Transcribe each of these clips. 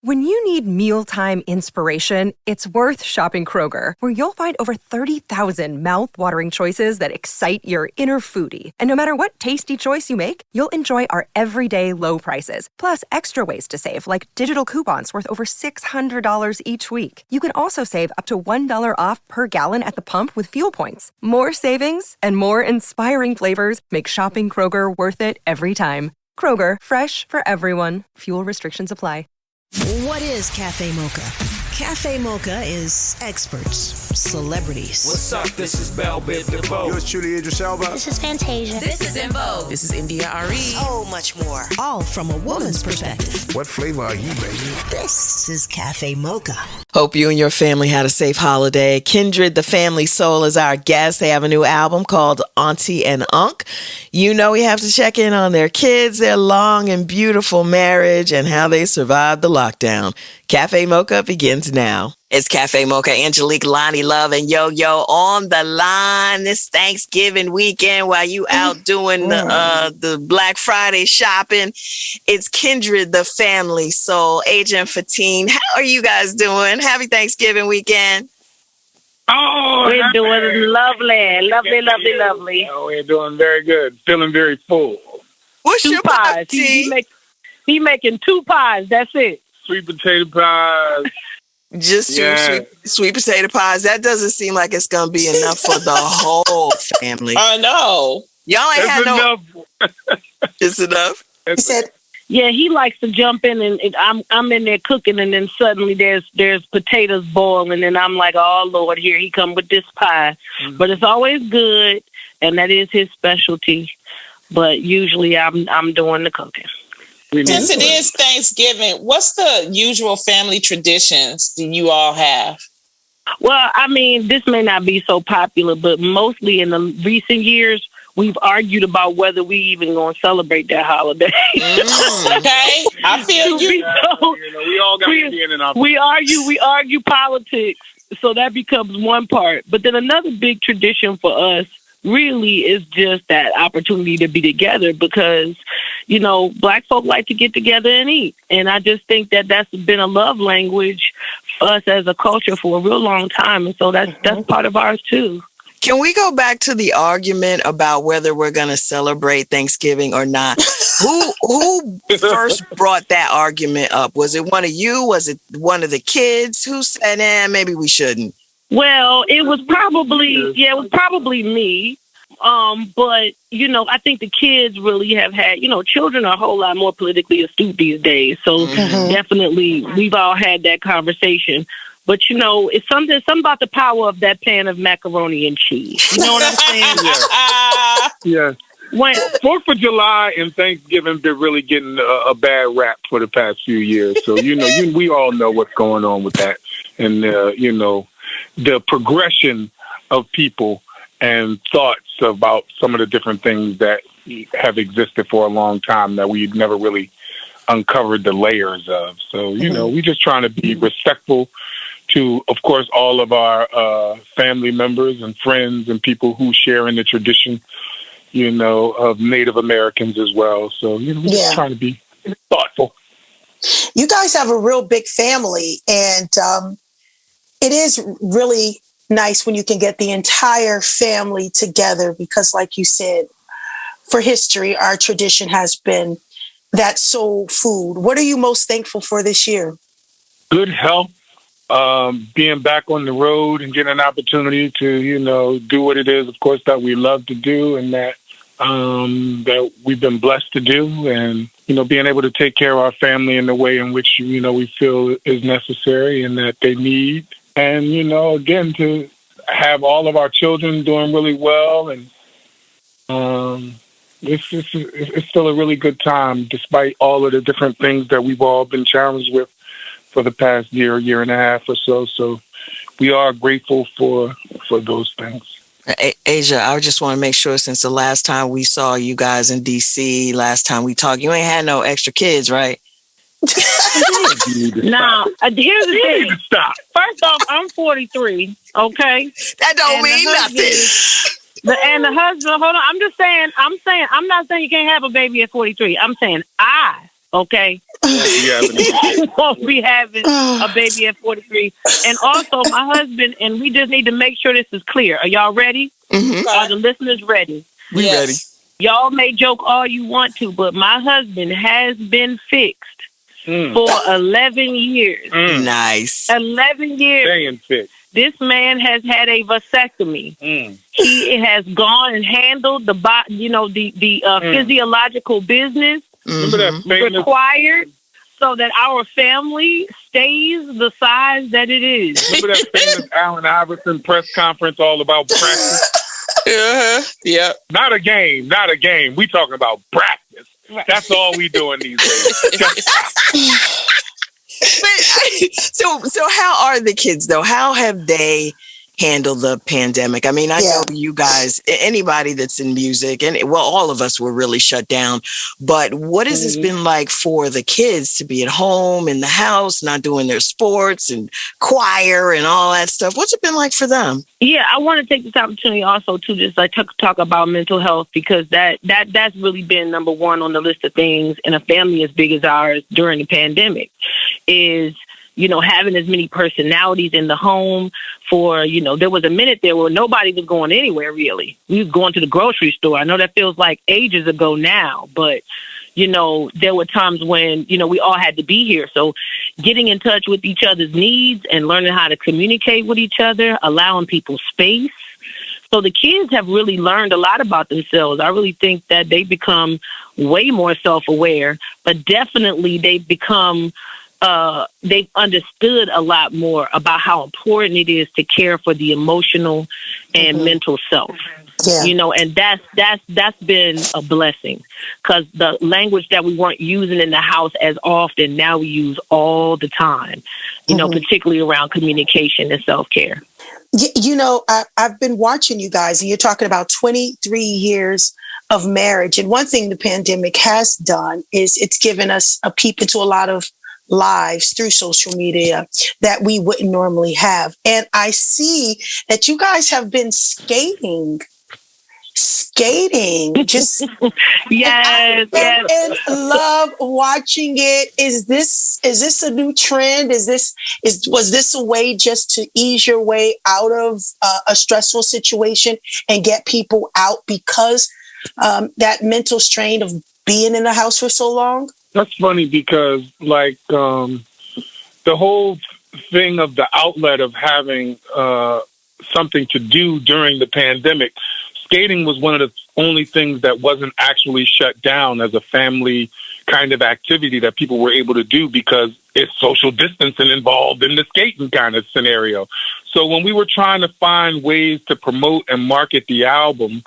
When you need mealtime inspiration, it's worth shopping Kroger, where you'll find over 30,000 mouth-watering choices that excite your inner foodie. And no matter what tasty choice you make, you'll enjoy our everyday low prices, plus extra ways to save, like digital coupons worth over $600 each week. You can also save up to $1 off per gallon at the pump with fuel points. More savings and more inspiring flavors make shopping Kroger worth it every time. Kroger, fresh for everyone. Fuel restrictions apply. What is Cafe Mocha? Cafe Mocha is experts, celebrities. What's up? This is Belle Biv DeVoe. Yours truly, Idris Elba. This is Fantasia. This is In Vogue. This is India Ari. So much more. All from a woman's perspective. What flavor are you, baby? This is Cafe Mocha. Hope you and your family had a safe holiday. Kindred the Family Soul is our guest. They have a new album called Auntie Unc. You know we have to check in on their kids, their long and beautiful marriage, and how they survived the lockdown. Cafe Mocha begins now. It's Cafe Mocha, Angelique, Lonnie Love, and Yo-Yo on the line this Thanksgiving weekend while you out doing the Black Friday shopping. It's Kindred the Family Soul. Agent Fatine, how are you guys doing? Happy Thanksgiving weekend. Oh, we're doing lovely. Oh, we're doing very good. Feeling very full. What's two your pies? He making 2 pies. That's it. Sweet potato pies. Just two sweet potato pies. That doesn't seem like it's going to be enough for the whole family. I know. Y'all ain't had no... It's enough. He said, yeah, he likes to jump in and I'm in there cooking and then suddenly there's potatoes boiling and I'm like, oh, Lord, here he come with this pie. Mm-hmm. But it's always good and that is his specialty. But usually I'm doing the cooking. Since it is Thanksgiving, what's the usual family traditions do you all have? Well, I mean, this may not be so popular, but mostly in the recent years, we've argued about whether we even going to celebrate that holiday. Okay, I feel you. So, we all got to be in and out. We argue politics, so that becomes one part. But then another big tradition for us really is just that opportunity to be together because, you know, Black folk like to get together and eat. And I just think that that's been a love language for us as a culture for a real long time. And so that's part of ours, too. Can we go back to the argument about whether we're going to celebrate Thanksgiving or not? Who first brought that argument up? Was it one of you? Was it one of the kids who said, maybe we shouldn't? Well, it was probably me. But, you know, I think the kids really have had, you know, children are a whole lot more politically astute these days. So definitely we've all had that conversation. But, you know, it's something about the power of that pan of macaroni and cheese. You know what I'm saying? Yeah. When 4th of July and Thanksgiving been really getting a bad rap for the past few years. So, you know, we all know what's going on with that. And, you know, the progression of people and thoughts about some of the different things that have existed for a long time that we've never really uncovered the layers of. So, you know, we're just trying to be respectful to, of course, all of our family members and friends and people who share in the tradition, you know, of Native Americans as well. So, you know, we're just trying to be thoughtful. You guys have a real big family, and it is really nice when you can get the entire family together because, like you said, for history, our tradition has been that soul food. What are you most thankful for this year? Good health. Being back on the road and getting an opportunity to, you know, do what it is, of course, that we love to do and that we've been blessed to do. And, you know, being able to take care of our family in the way in which, you know, we feel is necessary and that they need. And, you know, again, to have all of our children doing really well. And it's still a really good time, despite all of the different things that we've all been challenged with for the past year and a half or so. So we are grateful for those things. Asia, I just want to make sure, since the last time we saw you guys in D.C., last time we talked, you ain't had no extra kids, right? Now, here's the thing. Stop. First off, I'm 43, okay? That don't mean nothing. And the husband, hold on, I'm not saying you can't have a baby at 43. I'm saying okay? We won't be having a baby at 43. And also, my husband, and we just need to make sure this is clear. Are y'all ready? Mm-hmm. Are the listeners ready? We ready. Y'all may joke all you want to, but my husband has been fixed for 11 years. Nice. 11 years. Staying fixed. This man has had a vasectomy. He has gone and handled the physiological business required so that our family stays the size that it is. Remember that famous Allen Iverson press conference all about practice? Yeah. Not a game. We talking about practice. Right. That's all we doing these days. So how are the kids though? How have they handled the pandemic? I mean, I know you guys, anybody that's in music, and all of us were really shut down. But what has this been like for the kids to be at home in the house, not doing their sports and choir and all that stuff? What's it been like for them? Yeah, I want to take this opportunity also to just like talk about mental health, because that's really been number one on the list of things in a family as big as ours during the pandemic is, having as many personalities in the home for, there was a minute there where nobody was going anywhere really. We was going to the grocery store. I know that feels like ages ago now, but, there were times when, we all had to be here. So getting in touch with each other's needs and learning how to communicate with each other, allowing people space. So the kids have really learned a lot about themselves. I really think that they become way more self-aware, but definitely they've become they've understood a lot more about how important it is to care for the emotional and mental self. Yeah. And that's been a blessing, because the language that we weren't using in the house as often, now we use all the time, particularly around communication and self-care. I've been watching you guys, and you're talking about 23 years of marriage. And one thing the pandemic has done is it's given us a peep into a lot of lives through social media that we wouldn't normally have. And I see that you guys have been skating just yes and love watching it. Is this a new trend? Was this a way just to ease your way out of a stressful situation and get people out because that mental strain of being in the house for so long? That's funny because, the whole thing of the outlet of having something to do during the pandemic, skating was one of the only things that wasn't actually shut down as a family kind of activity that people were able to do because it's social distancing involved in the skating kind of scenario. So when we were trying to find ways to promote and market the album,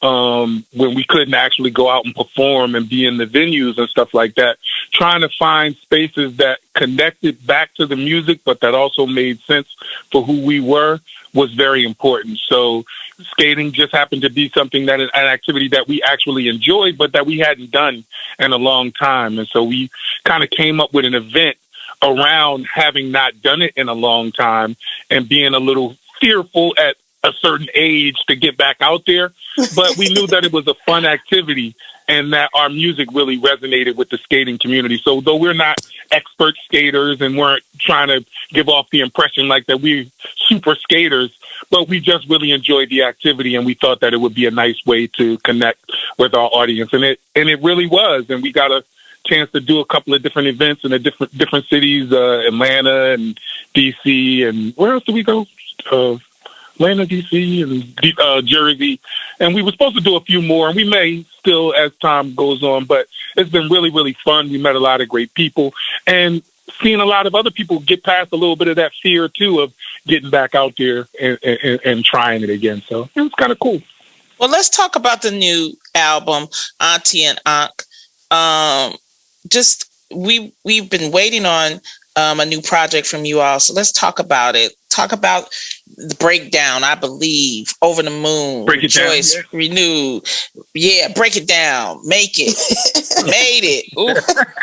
when we couldn't actually go out and perform and be in the venues and stuff like that, trying to find spaces that connected back to the music, but that also made sense for who we were, was very important. So skating just happened to be something that an activity that we actually enjoyed, but that we hadn't done in a long time. And so we kind of came up with an event around having not done it in a long time and being a little fearful at a certain age to get back out there. But we knew that it was a fun activity and that our music really resonated with the skating community. So though we're not expert skaters and weren't trying to give off the impression like that we're super skaters, but we just really enjoyed the activity and we thought that it would be a nice way to connect with our audience. And it really was. And we got a chance to do a couple of different events in different cities, Atlanta and DC, and where else did we go? Atlanta, DC, and Jersey. And we were supposed to do a few more, and we may still as time goes on, but it's been really, really fun. We met a lot of great people and seeing a lot of other people get past a little bit of that fear, too, of getting back out there and trying it again. So it was kind of cool. Well, let's talk about the new album, Auntie and Unc. We've been waiting on a new project from you all, so let's talk about it. Talk about the breakdown, I believe, Over the Moon, Break it Rejoice, down, yeah. Renew. Yeah, break it down, make it, made it. Ooh,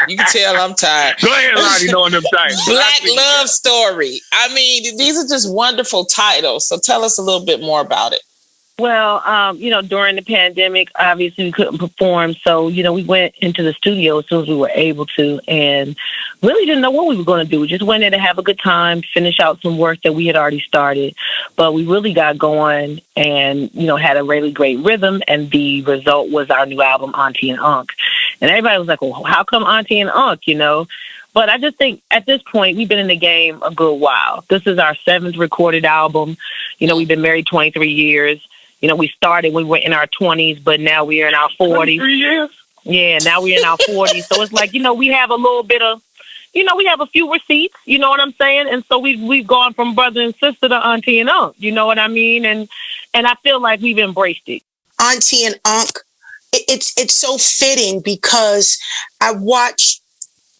you can tell I'm tired. Go ahead, Lonnie, knowing them times. Black Love Story. I mean, these are just wonderful titles. So tell us a little bit more about it. Well, during the pandemic, obviously we couldn't perform. So, we went into the studio as soon as we were able to and really didn't know what we were going to do. We just went in to have a good time, finish out some work that we had already started. But we really got going and, had a really great rhythm. And the result was our new album, Auntie and Unc. And everybody was like, well, how come Auntie and Unc, But I just think at this point, we've been in the game a good while. This is our 7th recorded album. We've been married 23 years. We started when we were in our 20s, but now we're in our 40s. 3 years? Yeah, now we're in our 40s. So it's like, we have a little bit of, we have a few receipts, you know what I'm saying? And so we've gone from brother and sister to Auntie and Unc, you know what I mean? And I feel like we've embraced it. Auntie and Unc, it's so fitting because I watch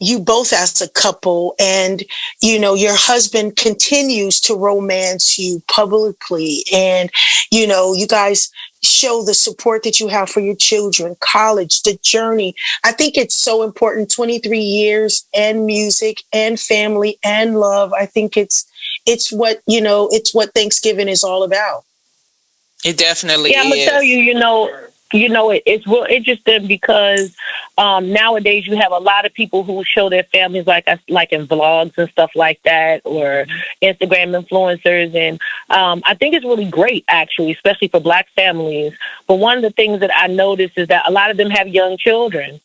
you both as a couple and, your husband continues to romance you publicly and, you guys show the support that you have for your children, college, the journey. I think it's so important, 23 years and music and family and love. I think it's what, it's what Thanksgiving is all about. It definitely is. Yeah, I'm going to tell you, it's real interesting because nowadays you have a lot of people who show their families like in vlogs and stuff like that or Instagram influencers. And I think it's really great, actually, especially for Black families. But one of the things that I noticed is that a lot of them have young children.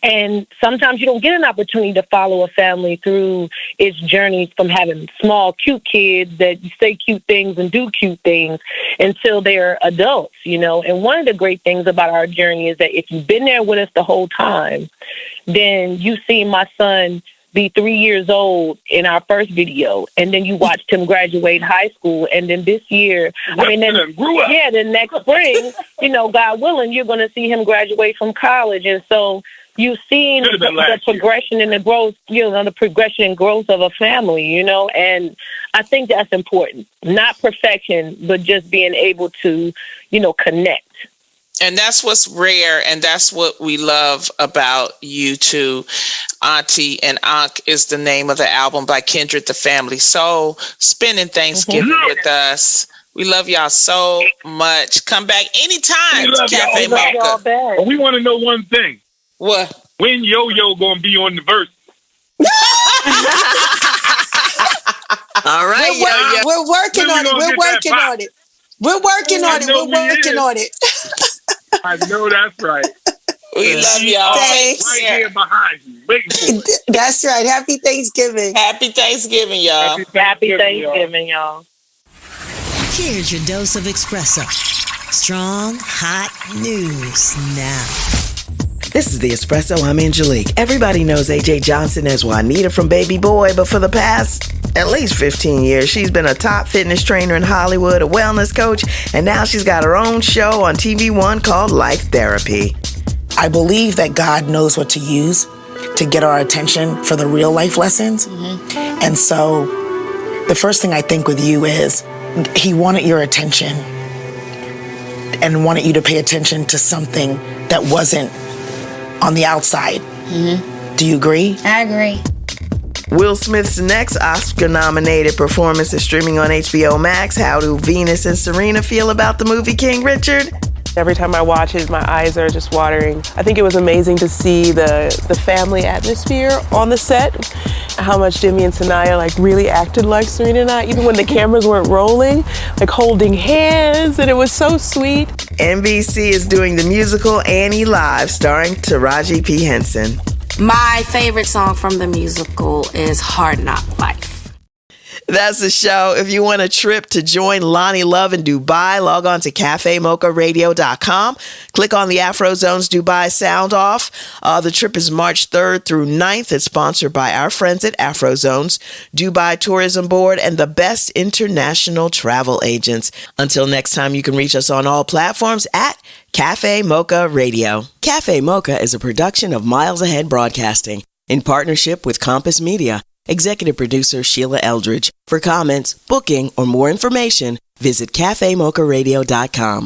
And sometimes you don't get an opportunity to follow a family through its journey from having small, cute kids that say cute things and do cute things until they're adults, And one of the great things about our journey is that if you've been there with us the whole time, then you've seen my son be 3 years old in our first video, and then you watched him graduate high school, and then this year, then next spring, God willing, you're going to see him graduate from college, and so you've seen the progression and the growth, the progression and growth of a family, and I think that's important. Not perfection, but just being able to, connect. And that's what's rare, and that's what we love about you two. Auntie and Unc is the name of the album by Kindred the Family Soul. Spending Thanksgiving with us. We love y'all so much. Come back anytime to Cafe Mocha. We want to know one thing. What? When Yo-Yo gonna be on the verse? All right, we're working on it. We're working on it. We're working on it. We're working on it. I know that's right. We love y'all. Thanks. Right here behind you, waiting for it. That's right. Happy Thanksgiving. Happy Thanksgiving, y'all. Happy Thanksgiving, y'all. Here's your dose of espresso. Strong, hot news now. This is The Espresso. I'm Angelique. Everybody knows AJ Johnson as Juanita from Baby Boy, but for the past at least 15 years, she's been a top fitness trainer in Hollywood, a wellness coach, and now she's got her own show on TV One called Life Therapy. I believe that God knows what to use to get our attention for the real life lessons. Mm-hmm. And so the first thing I think with you is he wanted your attention and wanted you to pay attention to something that wasn't on the outside. Mm-hmm. Do you agree? I agree. Will Smith's next Oscar-nominated performance is streaming on HBO Max. How do Venus and Serena feel about the movie King Richard? Every time I watch it, my eyes are just watering. I think it was amazing to see the family atmosphere on the set, how much Jimmy and Sanaya really acted like Serena and I, even when the cameras weren't rolling, holding hands, and it was so sweet. NBC is doing the musical Annie Live, starring Taraji P. Henson. My favorite song from the musical is Hard Knock Life. That's the show. If you want a trip to join Lonnie Love in Dubai, log on to cafemocharadio.com. Click on the Afrozone's Dubai sound off. The trip is March 3rd through 9th. It's sponsored by our friends at Afrozone's, Dubai Tourism Board, and the best international travel agents. Until next time, you can reach us on all platforms at Cafe Mocha Radio. Cafe Mocha is a production of Miles Ahead Broadcasting in partnership with Compass Media. Executive producer Sheila Eldridge. For comments, booking, or more information, visit cafemocharadio.com.